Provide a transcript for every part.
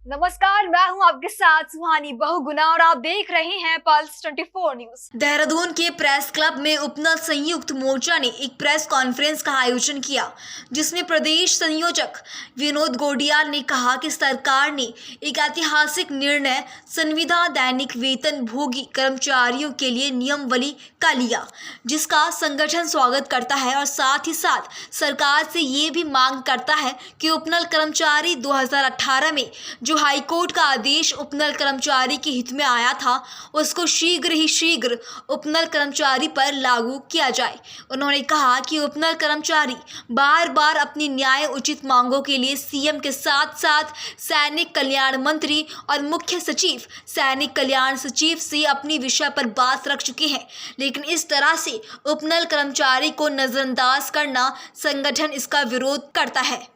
नमस्कार, मैं हूं आपके साथ सुहानी बहुगुना और आप देख रहे हैं पल्स 24 न्यूज। देहरादून के प्रेस क्लब में उपनल संयुक्त मोर्चा ने एक प्रेस कॉन्फ्रेंस का आयोजन किया, जिसमें प्रदेश संयोजक विनोद गोडियाल ने कहा कि सरकार ने एक ऐतिहासिक निर्णय संविदा दैनिक वेतन भोगी कर्मचारियों के लिए नियमावली का लिया, जिसका संगठन स्वागत करता है और साथ ही साथ सरकार से ये भी मांग करता है कि उपनल कर्मचारी 2018 में जो हाईकोर्ट का आदेश उपनल कर्मचारी के हित में आया था, उसको शीघ्र उपनल कर्मचारी पर लागू किया जाए। उन्होंने कहा कि उपनल कर्मचारी बार बार अपनी न्याय उचित मांगों के लिए सीएम के साथ साथ सैनिक कल्याण मंत्री और मुख्य सचिव सैनिक कल्याण सचिव से अपनी विषय पर बात रख चुके हैं, लेकिन इस तरह से उपनल कर्मचारी को नजरअंदाज करना संगठन इसका विरोध करता है।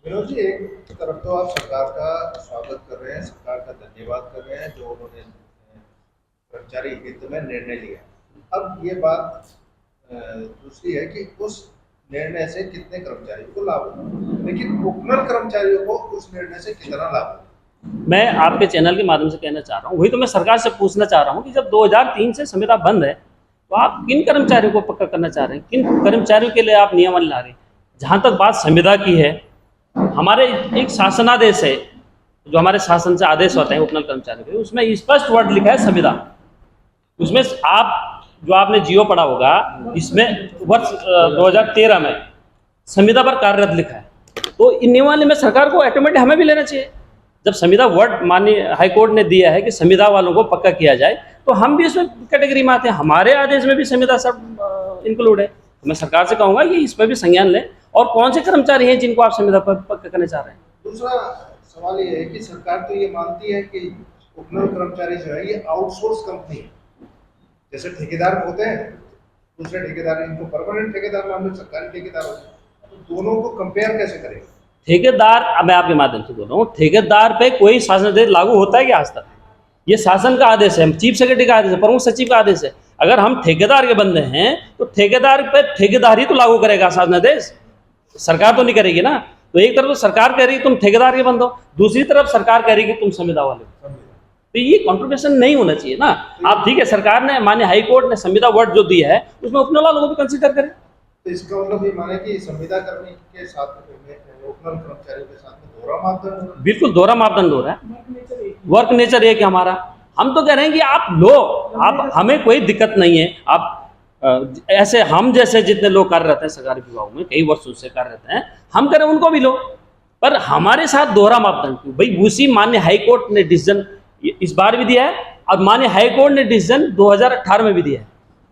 विनोद जी, एक तरफ तो आप सरकार का स्वागत कर रहे हैं, सरकार का धन्यवाद कर रहे हैं जो उन्होंने कर्मचारी हित में निर्णय लिया। अब ये बात दूसरी है कि उस निर्णय से कितने कर्मचारियों को लाभ होगा, लेकिन उपनल कर्मचारियों को उस निर्णय से कितना लाभ होगा? मैं आपके चैनल के माध्यम से कहना चाह रहा हूँ, वही तो मैं सरकार से पूछना चाह रहा हूँ कि जब 2003 से संविदा बंद है तो आप किन कर्मचारियों को पक्का करना चाह रहे हैं, किन कर्मचारियों के लिए आप नियमन ला रहे हैं। जहाँ तक बात संविदा की है, हमारे एक शासनादेश है, जो हमारे शासन से आदेश होते हैं उपनल कर्मचारियों के, उसमें स्पष्ट वर्ड लिखा है संविदा। उसमें आप जो आपने जियो पढ़ा होगा, इसमें वर्ष 2013 में संविदा पर कार्यरत लिखा है, तो इन नियमावली में सरकार को ऑटोमेटिक हमें भी लेना चाहिए। जब संविदा वर्ड माननीय हाईकोर्ट ने दिया है कि संविदा वालों को पक्का किया जाए, तो हम भी इसमें कैटेगरी में आते हैं। हमारे आदेश में भी संविदा सब इंक्लूड है। मैं सरकार से कहूँगा कि इस पर भी संज्ञान लें, और कौन से कर्मचारी हैं जिनको आप संविदा पर पक्का करना चाह रहे हैं। दूसरा सवाल ये है कि सरकार तो ये मानती है कि उपनल कर्मचारी जो है ये आउटसोर्स कंपनी है, जैसे ठेकेदार होते हैं, दूसरे ठेकेदार इनको परमानेंट ठेकेदार मान लो, सरकारी ठेकेदार होते हैं, तो दोनों को कंपेयर कैसे करेंगे? ठेकेदार, अब मैं आपके माध्यम से बोल रहा हूँ, ठेकेदार पे कोई शासनादेश लागू होता है कि आज तक? ये शासन का आदेश है, चीफ सेक्रेटरी का आदेश है, प्रमुख सचिव का आदेश है। अगर हम ठेकेदार के बंदे हैं तो ठेकेदार पे ठेकेदार ही तो लागू करेगा शासनादेश, सरकार तो नहीं करेगी ना। तो एक तरफ तो सरकार कह रही है तुम ठेकेदार के बंद हो, दूसरी तरफ सरकार कह रही है कि तुम संविदा वाले हो, तो ये कॉन्ट्रोवर्शन नहीं होना चाहिए ना। आप ठीक है, सरकार ने माननीय हाई कोर्ट ने संविदा वर्ड जो दिया है उसमें उपनल वालों को भी कंसीडर करें। तो इसका मतलब ये माने कि संविदा कर्मी के साथ में उपनल कर्मचारियों के साथ में दोहरा मापदंड? बिल्कुल दोहरा मापदंड हो रहा है, वर्क नेचर एक है हमारा। हम तो कह रहे हैं कि आप लो, आप, हमें कोई दिक्कत नहीं है। आप ऐसे हम जैसे जितने लोग कार्यरत हैं सरकारी विभागों में कई वर्षों से कार्यरत हैं, हम कह रहे हैं उनको भी लो, पर हमारे साथ दोहरा मापदंड क्यों भाई? उसी माननीय हाईकोर्ट ने डिसीजन इस बार भी दिया है और माननीय हाईकोर्ट ने डिसीजन 2018 में भी दिया है।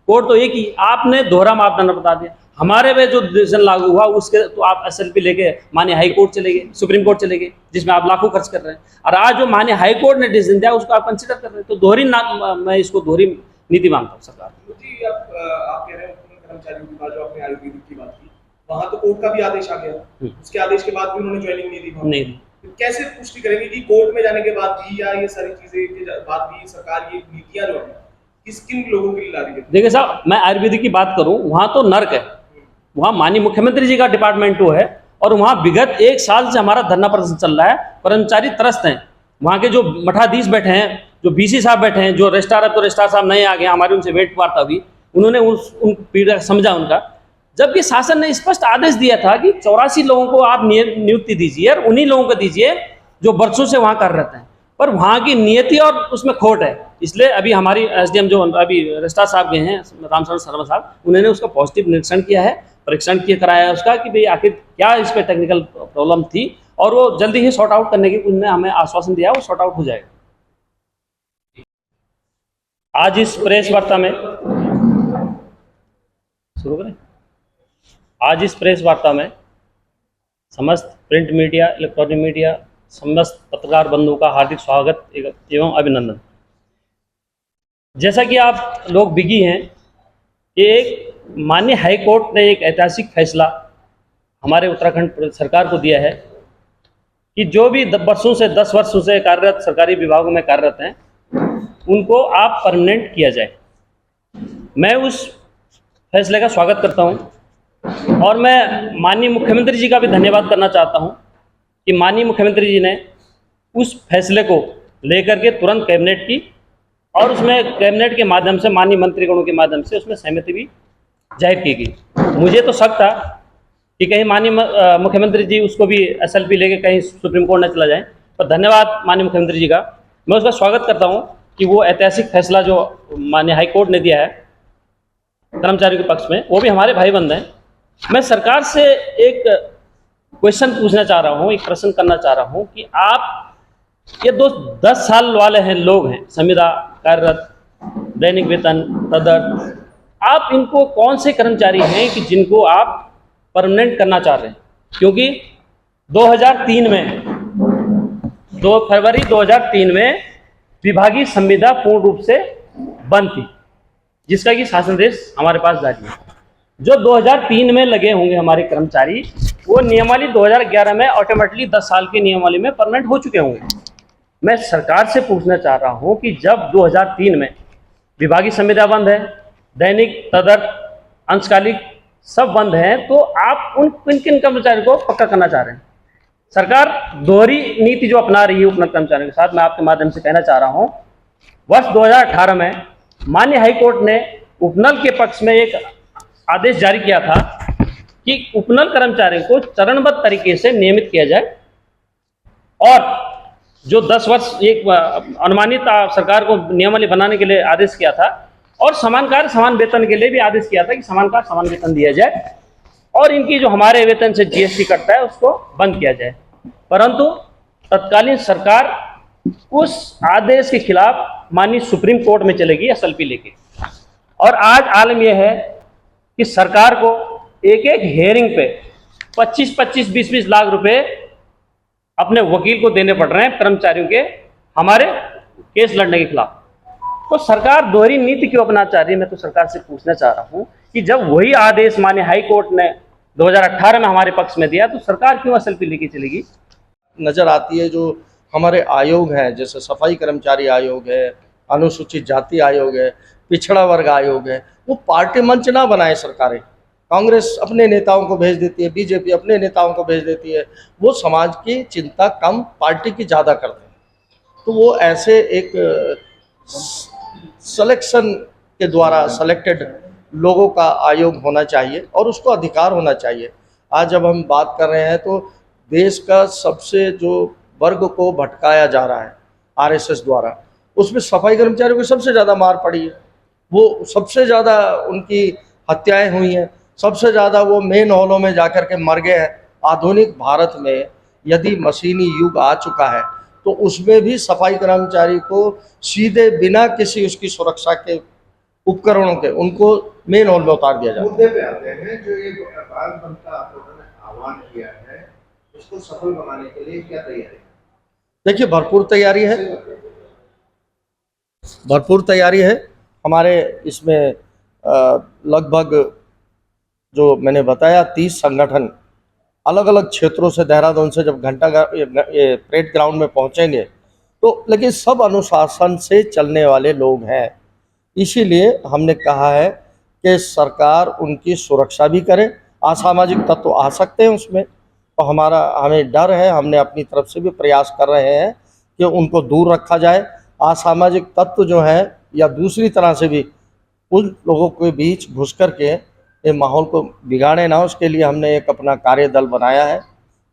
कोर्ट तो एक ही, आपने दोहरा मापदंड बता दिया। हमारे में जो डिसीजन लागू हुआ उसके तो आप SLP लेके माननीय हाई कोर्ट चले गए, सुप्रीम कोर्ट चले गए, जिसमें आप लाखों खर्च कर रहे हैं, और आज जो माननीय हाई कोर्ट ने डिसीजन दिया उसको आप कंसिडर कर रहे हैं। तो दोहरी मैं इसको दोहरी नीति मानता हूँ सरकार। जी, आप कह रहे हैं कर्मचारियों की बात, जो आपने आयुर्वेदिक की बात की, वहाँ तो कोर्ट का भी आदेश आ गया, उसके आदेश के बाद भी उन्होंने ज्वाइनिंग नहीं दी। नहीं, तो कैसे पुष्टि करेंगे कि कोर्ट में जाने के बाद भी या ये सारी चीजें के बाद भी सरकार ये नीतियां जो है किन लोगों के लिए ला रही है? देखिए साहब, मैं आयुर्वेदिक की बात करूं, वहां तो नर्क है, वहां माननीय मुख्यमंत्री जी का डिपार्टमेंट वो है, और वहां विगत 1 साल से हमारा धरना प्रदर्शन चल रहा है। कर्मचारी त्रस्त हैं, वहां के जो मठाधीश बैठे हैं, जो BC साहब बैठे हैं, जो रजिस्ट्रार है तो रजिस्ट्रार साहब नहीं आ गए, हमारी उनसे भेंट वार्ता हुई, उन्होंने उन पीड़ा समझा उनका, जबकि शासन ने स्पष्ट आदेश दिया था कि 84 लोगों को आप नियुक्ति दीजिए और उन्हीं लोगों को दीजिए जो वर्षों से वहाँ कर रहते हैं। पर वहाँ की नियति और उसमें खोट है, इसलिए अभी हमारी SDM जो अभी रजिस्ट्रार साहब गए हैं, रामचंद्र शर्मा साहब, उन्होंने उसका पॉजिटिव निरीक्षण किया है, परीक्षण किया कराया उसका कि भाई आखिर क्या इस पर टेक्निकल प्रॉब्लम थी, और वो जल्दी ही सॉर्ट आउट करने की उन्होंने हमें आश्वासन दिया, वो सॉर्ट आउट हो जाएगा। आज इस प्रेस वार्ता में शुरू करें। आज इस प्रेस वार्ता में समस्त प्रिंट मीडिया, इलेक्ट्रॉनिक मीडिया, समस्त पत्रकार बंधुओं का हार्दिक स्वागत एवं अभिनंदन। जैसा कि आप लोग बिगी हैं कि एक माननीय हाई कोर्ट ने एक ऐतिहासिक फैसला हमारे उत्तराखंड सरकार को दिया है कि जो भी 10 वर्षों से कार्यरत सरकारी विभागों में कार्यरत हैं उनको आप परमानेंट किया जाए। मैं उस फैसले का स्वागत करता हूं, और मैं माननीय मुख्यमंत्री जी का भी धन्यवाद करना चाहता हूं कि माननीय मुख्यमंत्री जी ने उस फैसले को लेकर के तुरंत कैबिनेट की और उसमें कैबिनेट के माध्यम से माननीय मंत्रीगणों के माध्यम से उसमें सहमति भी जाहिर की गई। मुझे तो शक था कि कहीं माननीय मुख्यमंत्री जी उसको भी SLP लेके कहीं सुप्रीम कोर्ट न चला जाए, पर धन्यवाद माननीय मुख्यमंत्री जी का। मैं उसका स्वागत करता हूं कि वो ऐतिहासिक फैसला जो माननीय हाई कोर्ट ने दिया है कर्मचारियों के पक्ष में, वो भी हमारे भाई बंद हैं। मैं सरकार से एक क्वेश्चन पूछना चाह रहा हूं, एक प्रश्न करना चाह रहा हूं कि आप ये 10 साल वाले हैं लोग हैं, संविदा, कार्यरत, दैनिक वेतन, तदर्थ, आप इनको कौन से कर्मचारी हैं कि जिनको आप परमानेंट करना चाह रहे हैं? क्योंकि 2003 में 2 फरवरी 2003 में विभागीय संविदा पूर्ण रूप से बंद थी, जिसका कि शासनादेश हमारे पास जारी है। जो 2003 में लगे होंगे हमारे कर्मचारी, वो नियमावली 2011 में ऑटोमेटिकली 10 साल की नियमावली में परमानेंट हो चुके होंगे। मैं सरकार से पूछना चाह रहा हूं कि जब 2003 में विभागीय संविदा बंद है, दैनिक, तदर्थ, अंशकालिक सब बंद हैं, तो आप उन किन कर्मचारियों को पक्का करना चाह रहे हैं? सरकार दोहरी नीति जो अपना रही है उपनल कर्मचारियों के साथ, मैं आपके माध्यम से कहना चाह रहा हूं, वर्ष 2018 में माननीय हाईकोर्ट ने उपनल के पक्ष में एक आदेश जारी किया था कि उपनल कर्मचारियों को चरणबद्ध तरीके से नियमित किया जाए और जो 10 वर्ष एक अनुमानित सरकार को नियमावली बनाने के लिए आदेश किया था और समान कार्य समान वेतन के लिए भी आदेश किया था कि समान कार्य समान वेतन दिया जाए और इनकी जो हमारे वेतन से GST कटता है उसको बंद किया जाए। परंतु तत्कालीन सरकार उस आदेश के खिलाफ माननीय सुप्रीम कोर्ट में चलेगी SLP लेके, और आज आलम यह है कि सरकार को एक हेयरिंग पे 25-20 लाख रुपए अपने वकील को देने पड़ रहे हैं कर्मचारियों के हमारे केस लड़ने के खिलाफ। तो सरकार दोहरी नीति क्यों अपना चाह रही है? मैं तो सरकार से पूछना चाह रहा हूं कि जब वही आदेश माननीय हाई कोर्ट ने 2018 में हमारे पक्ष में दिया, तो सरकार क्यों SLP लेके चलेगी? नज़र आती है जो हमारे आयोग हैं, जैसे सफाई कर्मचारी आयोग है, अनुसूचित जाति आयोग है, पिछड़ा वर्ग आयोग है, वो पार्टी मंच ना बनाए सरकारें। कांग्रेस अपने नेताओं को भेज देती है, BJP अपने नेताओं को भेज देती है, वो समाज की चिंता कम पार्टी की ज़्यादा करते हैं। तो वो ऐसे एक सिलेक्शन के द्वारा सेलेक्टेड लोगों का आयोग होना चाहिए और उसको अधिकार होना चाहिए। आज जब हम बात कर रहे हैं तो देश का सबसे जो वर्ग को भटकाया जा रहा है RSS द्वारा, उसमें सफाई कर्मचारियों को सबसे ज़्यादा मार पड़ी है, वो सबसे ज़्यादा उनकी हत्याएं हुई हैं, सबसे ज़्यादा वो मेन हॉलों में जाकर के मर गए हैं। आधुनिक भारत में यदि मशीनी युग आ चुका है तो उसमें भी सफाई कर्मचारी को सीधे बिना किसी उसकी सुरक्षा के उपकरणों के उनको मेन हॉल में उतार दिया जाता है। मुद्दे पे आते हैं, जो ये बाल बंद का आप लोगों ने आह्वान किया है, उसको सफल बनाने के लिए क्या तैयारी? देखिए, भरपूर तैयारी है हमारे इसमें। लगभग जो मैंने बताया 30 संगठन अलग अलग क्षेत्रों से, देहरादून से जब ये परेड ग्राउंड में पहुंचेंगे तो, लेकिन सब अनुशासन से चलने वाले लोग हैं। इसीलिए हमने कहा है कि सरकार उनकी सुरक्षा भी करे। असामाजिक तत्व आ सकते हैं उसमें, तो हमें डर है, हमने अपनी तरफ से भी प्रयास कर रहे हैं कि उनको दूर रखा जाए। असामाजिक तत्व जो है या दूसरी तरह से भी उन लोगों के बीच घुस कर के ये माहौल को बिगाड़े ना, उसके लिए हमने एक अपना कार्यदल बनाया है,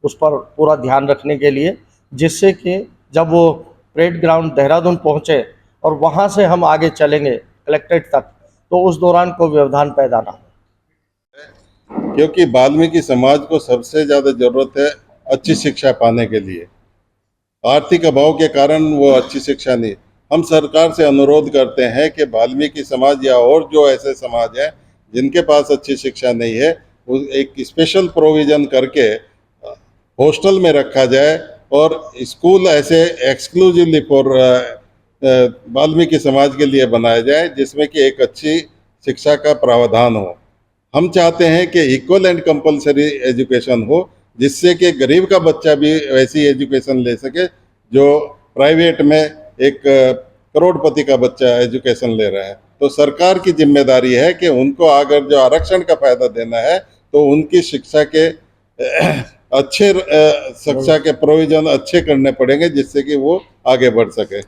उस पर पूरा ध्यान रखने के लिए, जिससे कि जब वो परेड ग्राउंड देहरादून पहुँचे और वहाँ से हम आगे चलेंगे कलेक्ट्रेट तक, तो उस दौरान कोई व्यवधान पैदा ना हो। क्योंकि वाल्मीकि समाज को सबसे ज़्यादा ज़रूरत है अच्छी शिक्षा पाने के लिए। आर्थिक अभाव के कारण वो अच्छी शिक्षा नहीं। हम सरकार से अनुरोध करते हैं कि वाल्मीकि समाज या और जो ऐसे समाज हैं जिनके पास अच्छी शिक्षा नहीं है, वो एक स्पेशल प्रोविज़न करके हॉस्टल में रखा जाए और स्कूल ऐसे एक्सक्लूसिवली फॉर वाल्मीकि समाज के लिए बनाया जाए, जिसमें कि एक अच्छी शिक्षा का प्रावधान हो। हम चाहते हैं कि इक्वल एंड कंपलसरी एजुकेशन हो, जिससे कि गरीब का बच्चा भी वैसी एजुकेशन ले सके जो प्राइवेट में एक करोड़पति का बच्चा एजुकेशन ले रहा है। तो सरकार की जिम्मेदारी है कि उनको अगर जो आरक्षण का फायदा देना है तो उनकी शिक्षा के अच्छे शिक्षा के प्रोविजन अच्छे करने पड़ेंगे जिससे कि वो आगे बढ़ सके।